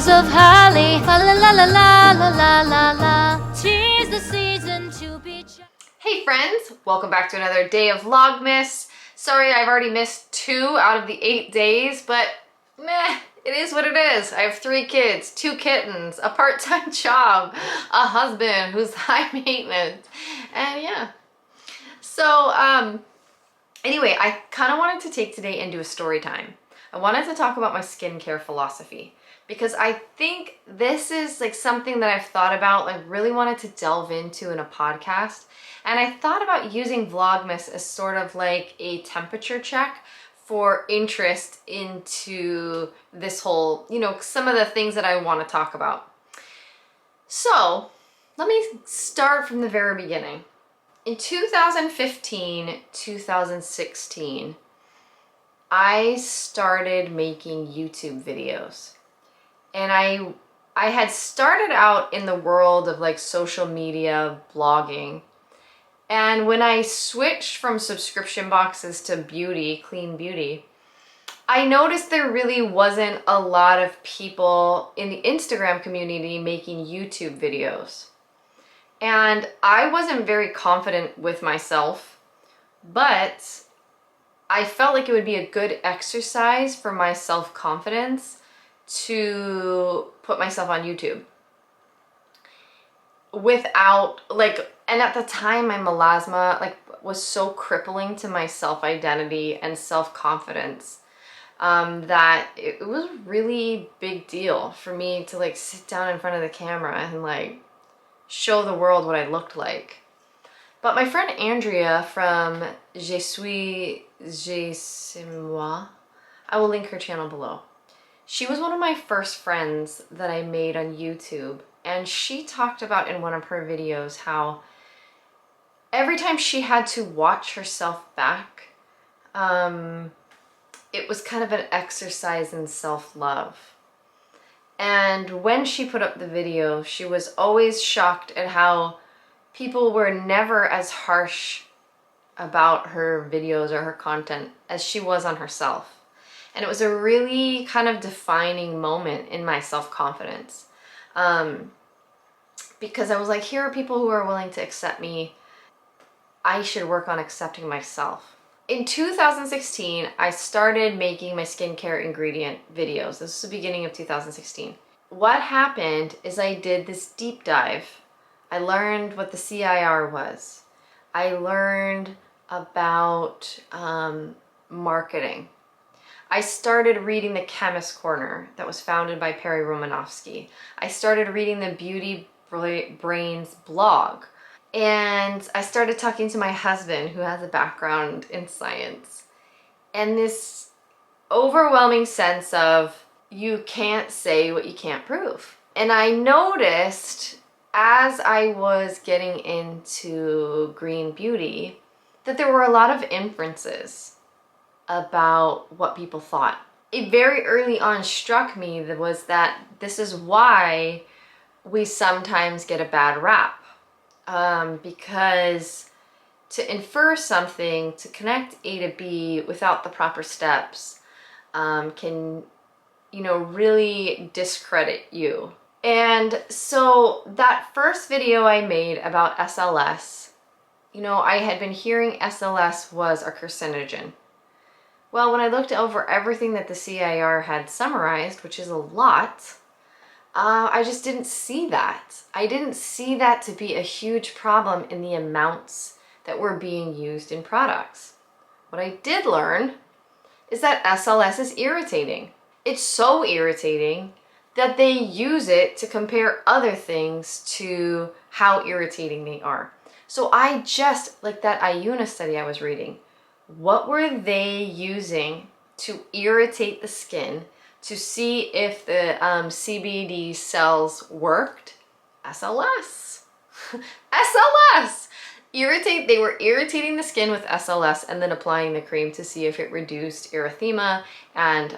boughs of holly. La la la la la la la la la. 'Tis the season to be. Hey friends, welcome back to another day of Vlogmas. Sorry I've already missed 2 out of the 8 days, but meh, it is what it is. I have 3 kids, 2 kittens, a part-time job, a husband who's high maintenance, and yeah. So anyway, I kind of wanted to take today and do a story time. I wanted to talk about my skincare philosophy because I think this is like something that I've thought about, like really wanted to delve into in a podcast. And I thought about using Vlogmas as sort of like a temperature check for interest into this whole, you know, some of the things that I want to talk about. So let me start from the very beginning. In 2015, 2016, I started making YouTube videos. And I had started out in the world of like social media blogging. And when I switched from subscription boxes to beauty, clean beauty, I noticed there really wasn't a lot of people in the Instagram community making YouTube videos. And I wasn't very confident with myself, but I felt like it would be a good exercise for my self-confidence to put myself on YouTube without like, and at the time my melasma like was so crippling to my self-identity and self-confidence that it was a really big deal for me to like sit down in front of the camera and like show the world what I looked like. But my friend Andrea from C'est moi, I will link her channel below. She was one of my first friends that I made on YouTube, and she talked about in one of her videos how every time she had to watch herself back, it was kind of an exercise in self-love. And when she put up the video, she was always shocked at how people were never as harsh about her videos or her content as she was on herself. And it was a really kind of defining moment in my self-confidence. Because I was like, here are people who are willing to accept me. I should work on accepting myself. In 2016, I started making my skincare ingredient videos. This is the beginning of 2016. What happened is I did this deep dive. I learned what the CIR was. I learned about marketing. I started reading the Chemist Corner that was founded by Perry Romanovsky. I started reading the Beauty Brains blog. And I started talking to my husband, who has a background in science. And this overwhelming sense of you can't say what you can't prove. And I noticed as I was getting into green beauty that there were a lot of inferences about what people thought. It very early on struck me that this is why we sometimes get a bad rap. Because to infer something, to connect A to B without the proper steps, can, you know, really discredit you. And so that first video I made about SLS, you know, I had been hearing SLS was a carcinogen. Well, when I looked over everything that the CIR had summarized, which is a lot, I just didn't see that. I didn't see that to be a huge problem in the amounts that were being used in products. What I did learn is that SLS is irritating. It's so irritating that they use it to compare other things to how irritating they are. So I just, like that Ayuna study I was reading, what were they using to irritate the skin to see if the CBD cells worked? SLS. SLS! They were irritating the skin with SLS and then applying the cream to see if it reduced erythema and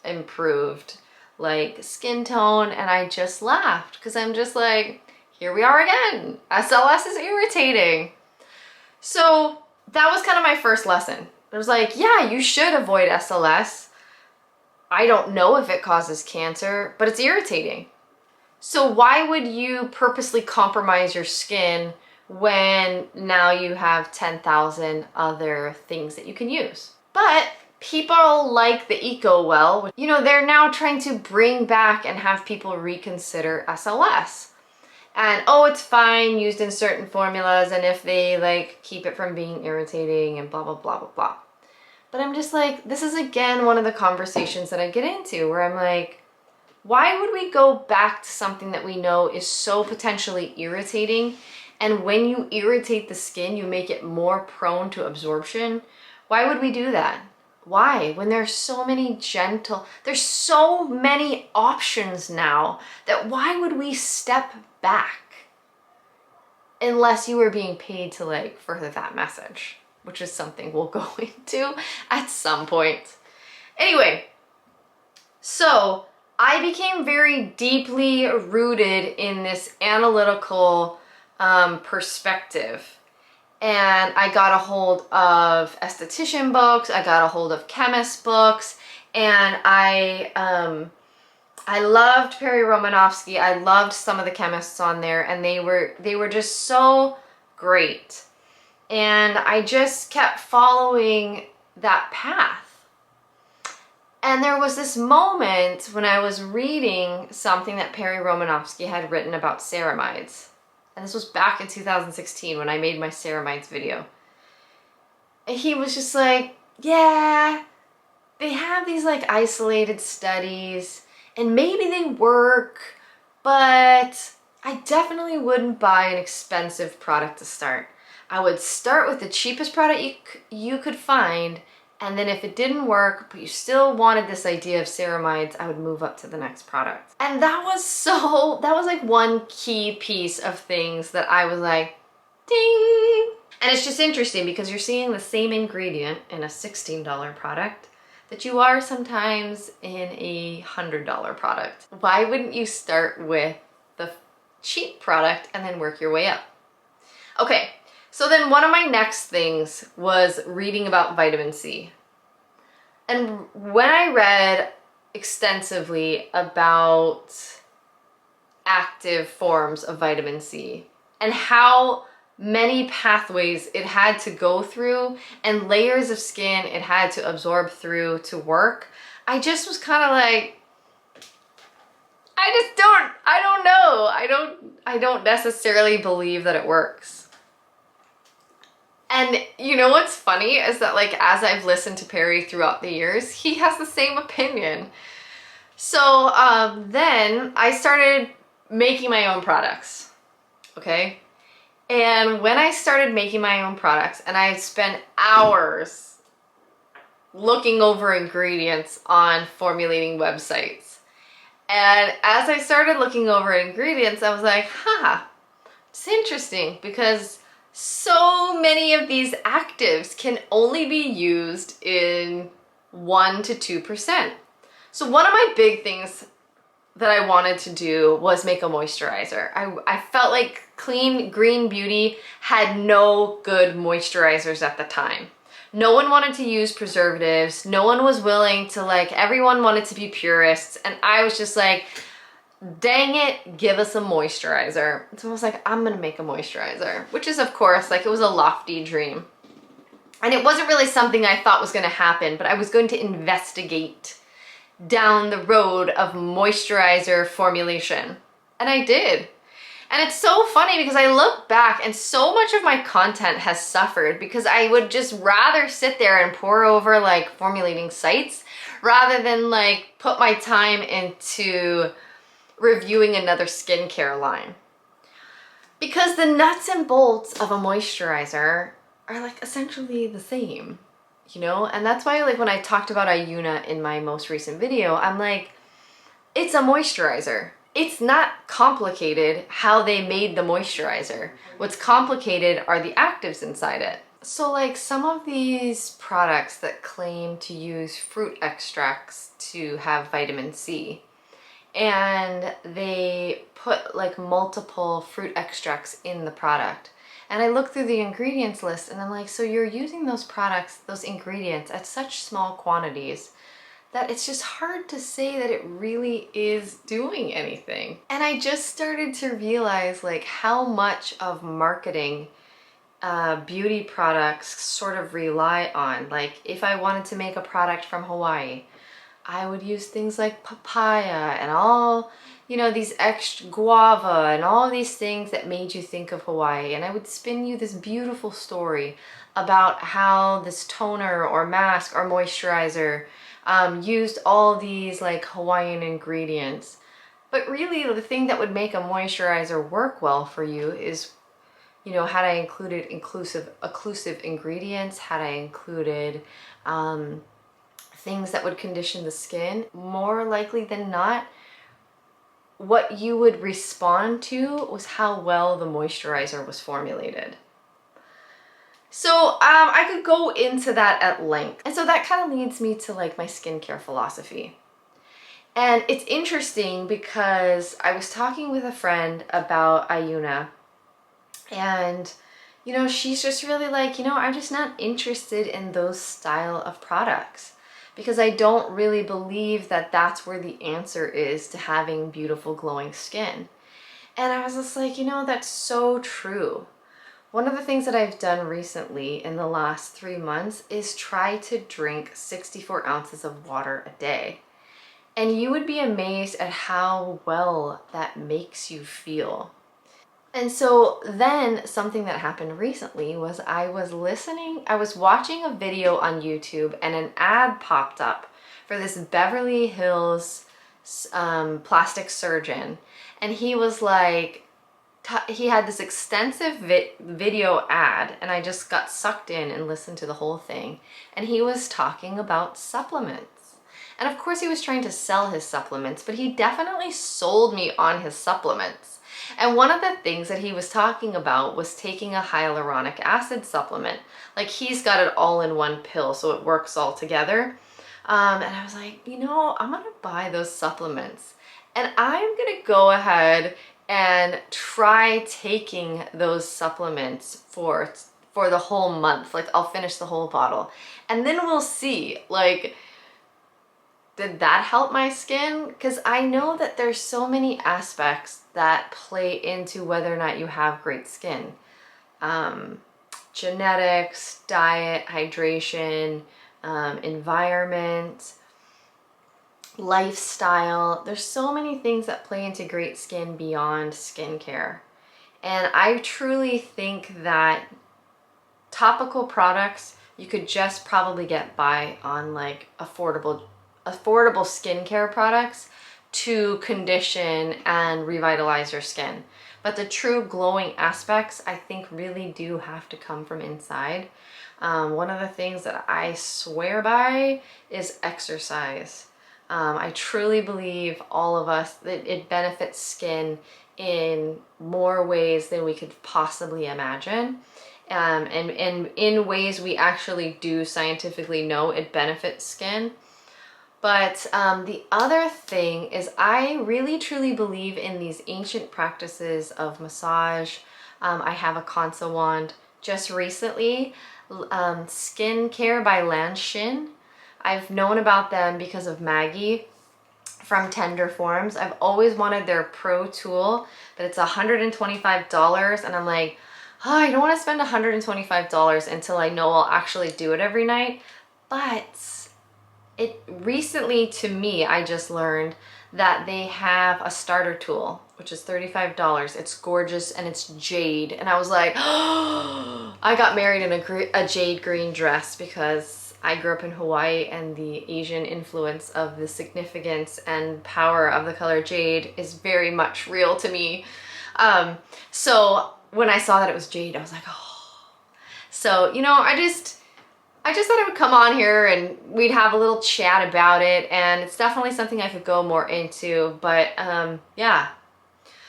improved like skin tone. And I just laughed because I'm just like, here we are again. SLS is irritating. So that was kind of my first lesson. It was like, yeah, you should avoid SLS. I don't know if it causes cancer, but it's irritating. So why would you purposely compromise your skin when now you have 10,000 other things that you can use? But people like the Eco Well, you know, they're now trying to bring back and have people reconsider SLS. And oh, it's fine used in certain formulas, and if they like keep it from being irritating and blah, blah, blah, blah, blah. But I'm just like, this is again one of the conversations that I get into where I'm like, why would we go back to something that we know is so potentially irritating? And when you irritate the skin, you make it more prone to absorption. Why would we do that? Why? When there's so many there's so many options now that why would we step back? Unless you were being paid to like further that message, which is something we'll go into at some point. Anyway, so I became very deeply rooted in this analytical perspective. And I got a hold of esthetician books, I got a hold of chemist books, and I loved Perry Romanovsky. I loved some of the chemists on there, and they were just so great. And I just kept following that path. And there was this moment when I was reading something that Perry Romanovsky had written about ceramides. And this was back in 2016 when I made my ceramides video. And he was just like, yeah, they have these like isolated studies and maybe they work, but I definitely wouldn't buy an expensive product to start. I would start with the cheapest product you could find, and then if it didn't work, but you still wanted this idea of ceramides, I would move up to the next product. And that was like one key piece of things that I was like, ding! And it's just interesting because you're seeing the same ingredient in a $16 product that you are sometimes in a $100 product. Why wouldn't you start with the cheap product and then work your way up? Okay. So then one of my next things was reading about vitamin C. And when I read extensively about active forms of vitamin C and how many pathways it had to go through and layers of skin it had to absorb through to work, I just was kind of like, I don't know. I don't necessarily believe that it works. And you know what's funny is that like as I've listened to Perry throughout the years, he has the same opinion. So then I started making my own products, okay? And when I started making my own products, and I spent hours looking over ingredients on formulating websites. And as I started looking over ingredients, I was like, it's interesting because so many of these actives can only be used in 1 to 2%. So one of my big things that I wanted to do was make a moisturizer. I felt like Clean Green Beauty had no good moisturizers at the time. No one wanted to use preservatives. No one was willing to everyone wanted to be purists. And I was just like, dang it, give us a moisturizer. So I was like, I'm gonna make a moisturizer, which is of course, it was a lofty dream. And it wasn't really something I thought was gonna happen, but I was going to investigate down the road of moisturizer formulation. And I did. And it's so funny because I look back and so much of my content has suffered because I would just rather sit there and pore over formulating sites rather than put my time into reviewing another skincare line. Because the nuts and bolts of a moisturizer are essentially the same, you know? And that's why when I talked about Ayuna in my most recent video, I'm like, it's a moisturizer. It's not complicated how they made the moisturizer. What's complicated are the actives inside it. So some of these products that claim to use fruit extracts to have vitamin C, and they put multiple fruit extracts in the product. And I look through the ingredients list and I'm like, so you're using those products, those ingredients at such small quantities that it's just hard to say that it really is doing anything. And I just started to realize like how much of marketing beauty products sort of rely on. Like if I wanted to make a product from Hawaii, I would use things like papaya and all, you know, these extra guava and all these things that made you think of Hawaii. And I would spin you this beautiful story about how this toner or mask or moisturizer used all these like Hawaiian ingredients. But really the thing that would make a moisturizer work well for you is, you know, had I included occlusive ingredients, had I included things that would condition the skin, more likely than not, what you would respond to was how well the moisturizer was formulated. So I could go into that at length. And so that kind of leads me to like my skincare philosophy. And it's interesting because I was talking with a friend about Ayuna, and you know, she's just really like, you know, I'm just not interested in those style of products because I don't really believe that that's where the answer is to having beautiful glowing skin. And I was just like, you know, that's so true. One of the things that I've done recently in the last 3 months is try to drink 64 ounces of water a day. And you would be amazed at how well that makes you feel. And so then something that happened recently was I was watching a video on YouTube and an ad popped up for this Beverly Hills plastic surgeon. And he was like, he had this extensive video ad, and I just got sucked in and listened to the whole thing. And he was talking about supplements. And of course he was trying to sell his supplements, but he definitely sold me on his supplements. And one of the things that he was talking about was taking a hyaluronic acid supplement. Like he's got it all in one pill, so it works all together. And I was like, you know, I'm gonna buy those supplements and I'm gonna go ahead and try taking those supplements for the whole month. Like I'll finish the whole bottle and then we'll see, like, did that help my skin? Because I know that there's so many aspects that play into whether or not you have great skin. Genetics, diet, hydration, environment, lifestyle. There's so many things that play into great skin beyond skincare. And I truly think that topical products you could just probably get by on like affordable skincare products to condition and revitalize your skin. But the true glowing aspects, I think, really do have to come from inside. One of the things that I swear by is exercise. I truly believe all of us, that it benefits skin in more ways than we could possibly imagine. And in ways we actually do scientifically know it benefits skin. But the other thing is I really truly believe in these ancient practices of massage. I have a Kansa wand. Just recently, Skincare by Lanshin. I've known about them because of Maggie from Tender Forms. I've always wanted their pro tool, but it's $125 and I'm like, oh, I don't want to spend $125 until I know I'll actually do it every night. But it recently, to me, I just learned that they have a starter tool, which is $35. It's gorgeous and it's jade. And I was like, oh, I got married in a jade green dress because I grew up in Hawaii and the Asian influence of the significance and power of the color jade is very much real to me. So when I saw that it was jade, I was like, oh. So, you know, I just thought I would come on here and we'd have a little chat about it, and it's definitely something I could go more into, but yeah.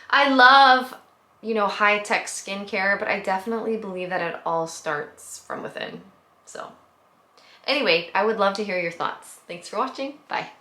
I love, you know, high-tech skincare, but I definitely believe that it all starts from within. So anyway, I would love to hear your thoughts. Thanks for watching. Bye.